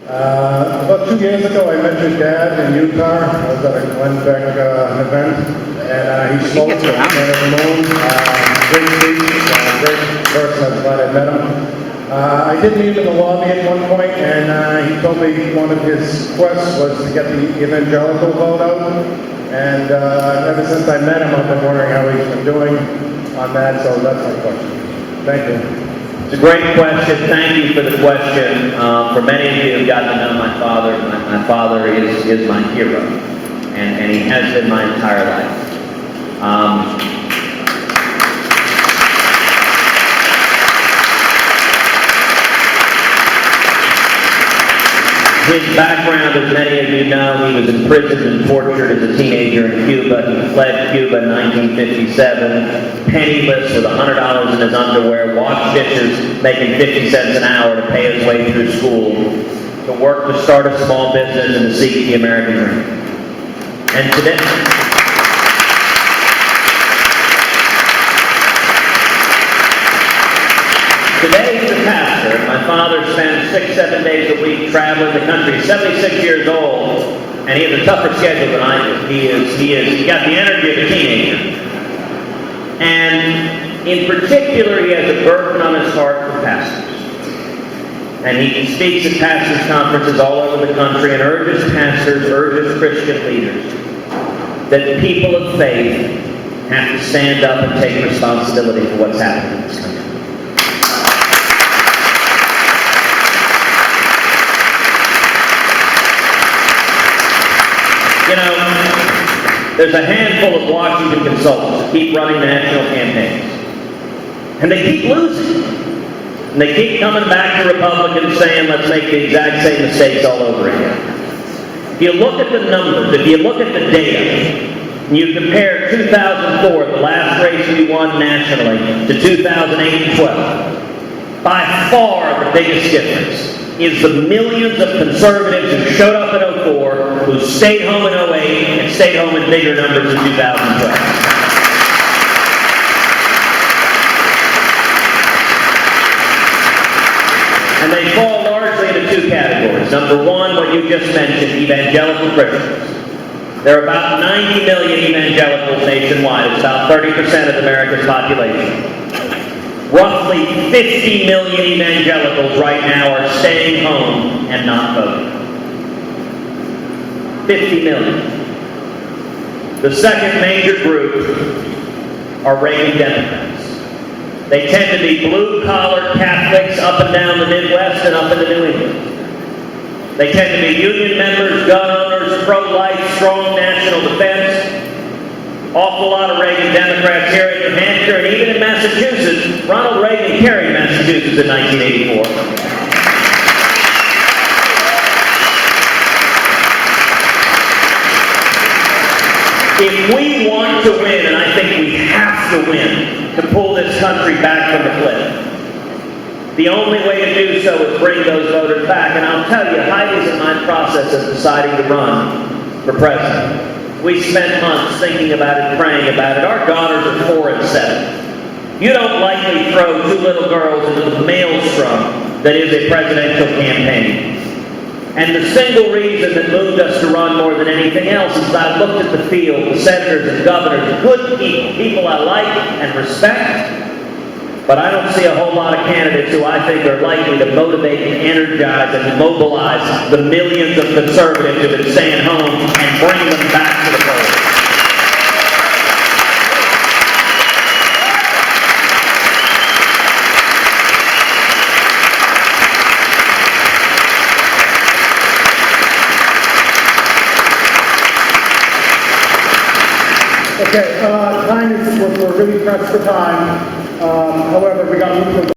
About 2 years ago, I met your dad in Utah. I was at a Glenn Beck event, and he spoke to the man of the moon. Great speech, great person. I'm glad I met him. I did meet him in the lobby at one point, and he told me one of his quests was to get the evangelical vote out. And ever since I met him, I've been wondering how he's been doing on that, so that's my question. Thank you. It's a great question. Thank you for the question. For many of you who have gotten to know my father, my father is my hero, and he has been my entire life. His background, as many of you know, he was imprisoned and tortured as a teenager in Cuba. He fled Cuba in 1957, penniless with $100 in his underwear, washed dishes, making 50 cents an hour to pay his way through school, to work to start a small business and to seek the American dream. And today, he's a pastor. My father spends 6-7 days a week traveling the country. He's 76 years old, and he has a tougher schedule than I do. He's got the energy of a teenager. And in particular, he has a burden on his heart for pastors. And he speaks at pastors' conferences all over the country and urges pastors, urges Christian leaders, that people of faith have to stand up and take responsibility for what's happening in this country. You know, there's a handful of Washington consultants that keep running national campaigns. And they keep losing. And they keep coming back to Republicans saying, let's make the exact same mistakes all over again. If you look at the numbers, if you look at the data, and you compare 2004, the last race we won nationally, to 2008 and 12, by far the biggest difference is the millions of conservatives who showed up in 04, who stayed home in 08, and stayed home in bigger numbers in 2012. And they fall largely into two categories. Number one, what you just mentioned, evangelical Christians. There are about 90 million evangelicals nationwide. It's about 30% of America's population. Roughly 50 million evangelicals right now are staying home and not voting. 50 million. The second major group are Reagan Democrats. They tend to be blue-collar Catholics up and down the Midwest and up into New England. They tend to be union members, gun owners, pro-life, strong national defense. Awful lot of Reagan Democrats here in New Hampshire and even in Massachusetts. Ronald Reagan carried Massachusetts in 1984. If we want to win, and I think we have to win, to pull this country back from the cliff, the only way to do so is bring those voters back. And I'll tell you, Heidi's in my process of deciding to run for president. We spent months thinking about it, praying about it. Our daughters are 4 and 7. You don't likely throw 2 little girls into the maelstrom that is a presidential campaign. And the single reason that moved us to run more than anything else is that I looked at the field, the senators and governors, good people I like and respect, but I don't see a whole lot of candidates who I think are likely to motivate and energize and mobilize the millions of conservatives who have been staying home and bring them back to the polls. Okay, time is, we're really pressed for time. However, we got